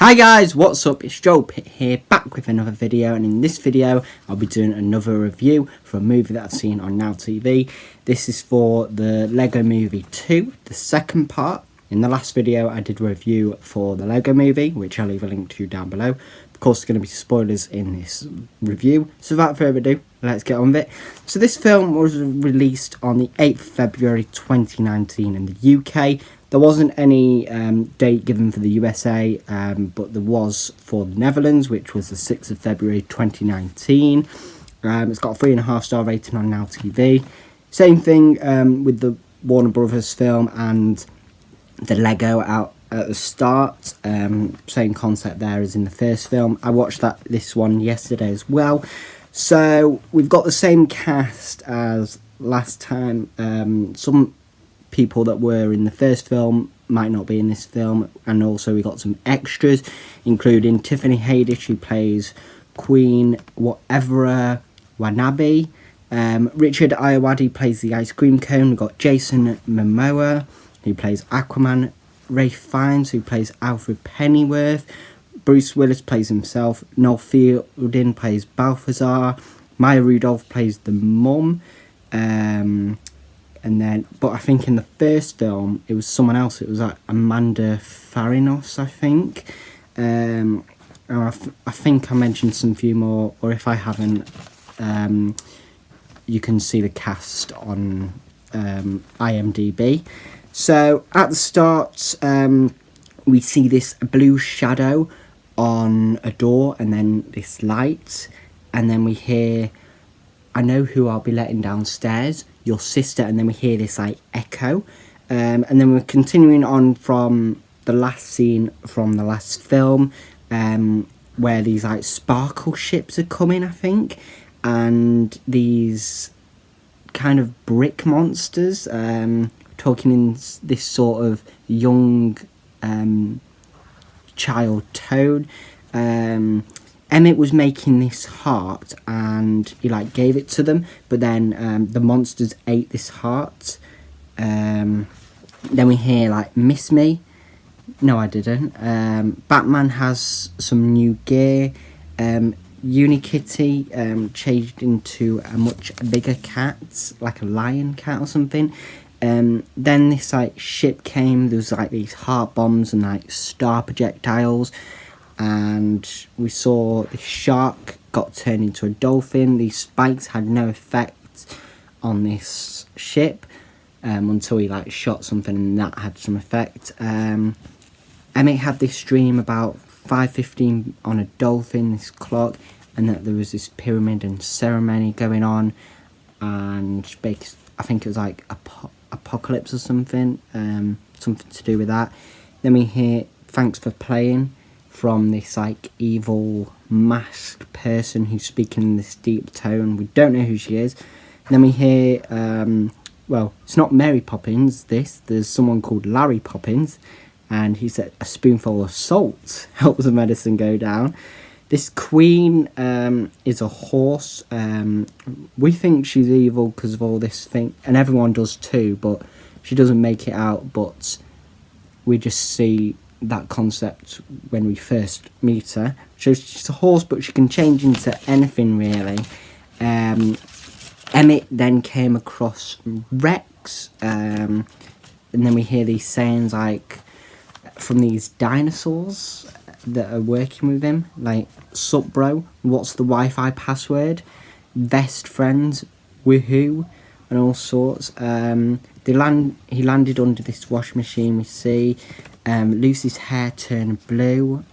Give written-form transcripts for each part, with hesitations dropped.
Hi guys, what's up? It's Joel Pitt here, back with another video, and in this video I'll be doing another review for a movie that I've seen on Now TV. This is for the Lego Movie 2, the second part. In the last video I did a review for the Lego Movie, which I'll leave a link to down below. Of course there's going to be spoilers in this review, so without further ado, let's get on with it. So this film was released on the 8th of February 2019 in the UK. There wasn't any date given for the USA, but there was for the Netherlands, which was the 6th of February 2019. It's got a 3.5-star rating on Now TV. Same thing with the Warner Brothers film and the Lego out at the start. Same concept there as in the first film. I watched this one yesterday as well. So we've got the same cast as last time. Some people that were in the first film might not be in this film, and also we got some extras, including Tiffany Haddish, who plays Queen Whatever Wanabe. Richard Ayoade plays the ice cream cone. We've got Jason Momoa, who plays Aquaman. Ralph Fiennes, who plays Alfred Pennyworth. Bruce Willis plays himself. Noel Fielding plays Balthazar. Maya Rudolph plays the mum. But I think in the first film it was someone else. It was like Amanda Farinos, I think. I think I mentioned some few more, or if I haven't, you can see the cast on IMDb. So at the start, we see this blue shadow on a door, and then this light, and then we hear, "I know who I'll be letting downstairs, your sister," and then we hear this like echo, and then we're continuing on from the last scene from the last film, where these like sparkle ships are coming, I think, and these kind of brick monsters, talking in this sort of young child tone. Emmett was making this heart and he like gave it to them, but then the monsters ate this heart. Then we hear like "Miss Me." No, I didn't. Batman has some new gear. Unikitty changed into a much bigger cat, like a lion cat or something. Then this like ship came. There was like these heart bombs and like star projectiles. And we saw the shark got turned into a dolphin. These spikes had no effect on this ship until he like shot something, and that had some effect. Emmett had this dream about 5:15 on a dolphin, this clock, and that there was this pyramid and ceremony going on, and I think it was like apocalypse or something, something to do with that. Then we hear "Thanks for playing" from this like evil masked person who's speaking in this deep tone. We don't know who she is. And then we hear, well, it's not Mary Poppins, there's someone called Larry Poppins, and he said a spoonful of salt helps the medicine go down. This queen is a horse. We think she's evil because of all this thing, and everyone does too, but she doesn't make it out, but we just see that concept when we first meet her. So she's a horse, but she can change into anything really. Emmett then came across Rex, and then we hear these sayings like from these dinosaurs that are working with him, like "Sup bro, what's the Wi-Fi password, best friends, woohoo," and all sorts. He landed under this wash machine. We see Lucy's hair turned blue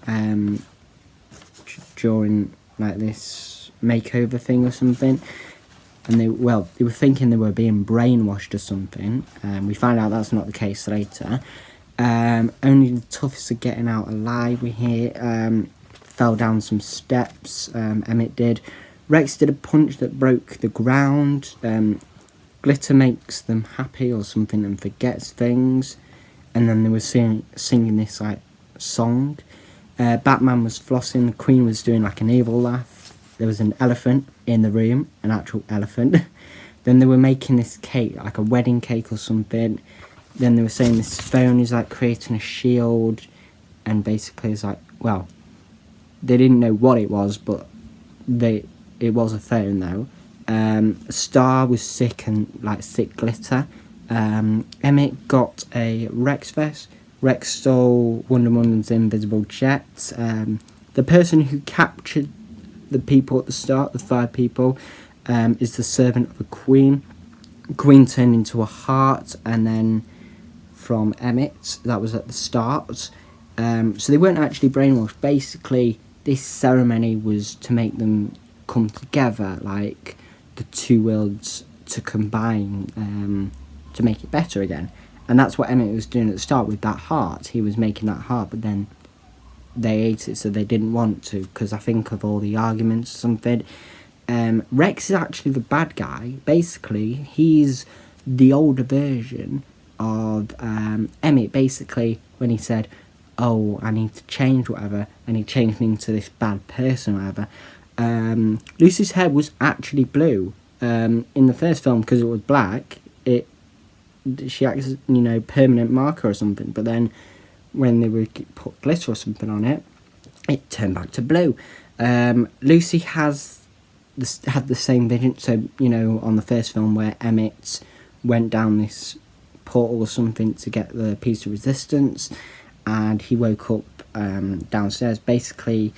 during like this makeover thing or something, and they were thinking they were being brainwashed or something. We find out that's not the case later. Only the toughest are getting out alive. We hear fell down some steps. Emmett did. Rex did a punch that broke the ground. Glitter makes them happy or something and forgets things. And then they were singing this like song. Batman was flossing. The Queen was doing like an evil laugh. There was an elephant in the room, an actual elephant. Then they were making this cake, like a wedding cake or something. Then they were saying this phone is like creating a shield. and basically it's like, well, they didn't know what it was, but it was a phone though. Star was sick and like sick glitter. Emmett got a Rex vest. Rex stole Wonder Woman's invisible jet. The person who captured the people at the start, the 5 people, is the servant of a queen. Queen turned into a heart, and then from Emmett, that was at the start. So they weren't actually brainwashed. Basically, this ceremony was to make them come together, like the two worlds to combine, to make it better again. And that's what Emmett was doing at the start with that heart. He was making that heart, but then they ate it, so they didn't want to, because I think of all the arguments or something. Rex is actually the bad guy. Basically, he's the older version of Emmett. Basically, when he said, oh, I need to change whatever, and he changed me into this bad person or whatever. Lucy's hair was actually blue. In the first film, because it was black, she acts as, permanent marker or something, but then when they would put glitter or something on it, it turned back to blue. Lucy had the same vision, so, on the first film where Emmett went down this portal or something to get the piece of resistance, and he woke up downstairs. Basically,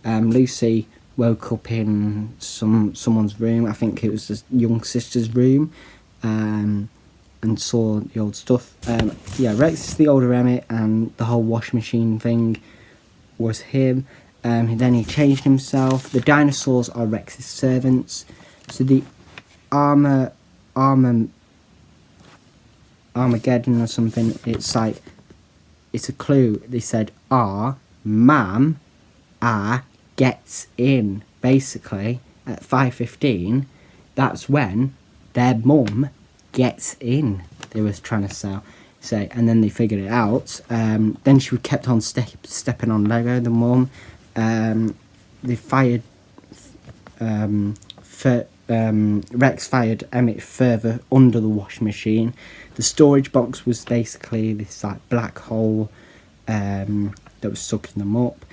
Lucy woke up in someone's room. I think it was the young sister's room, and saw the old stuff. Rex is the older Emmett, and the whole wash machine thing was him. Then he changed himself. The dinosaurs are Rex's servants. So the Armageddon or something, it's a clue. They said, Mam, gets in. Basically, at 5:15, that's when their mum gets in, they were trying to say, and then they figured it out. Then she kept on stepping on Lego, the mum. They fired Rex fired Emmett further under the washing machine. The storage box was basically this like black hole that was sucking them up,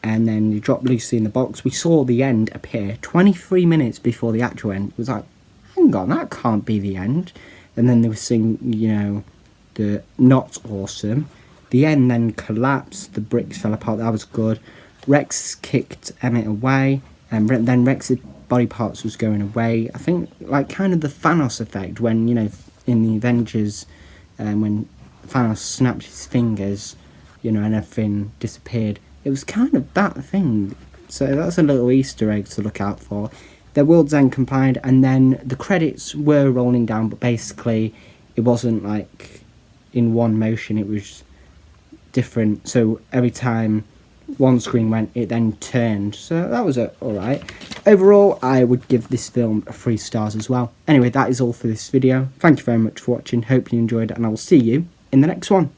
and then they dropped Lucy in the box. We saw the end appear 23 minutes before the actual end. It was like, hang on, that can't be the end. And then they were saying, the not awesome. The end then collapsed, the bricks fell apart, that was good. Rex kicked Emmett away, and then Rex's body parts was going away. I think, like, kind of the Thanos effect when, in the Avengers, when Thanos snapped his fingers, and everything disappeared. It was kind of that thing. So that's a little Easter egg to look out for. Their world's end combined, and then the credits were rolling down, but basically it wasn't like in one motion, it was different. So every time one screen went, it then turned. So that was alright. Overall, I would give this film 3 stars as well. Anyway, that is all for this video. Thank you very much for watching. Hope you enjoyed it, and I will see you in the next one.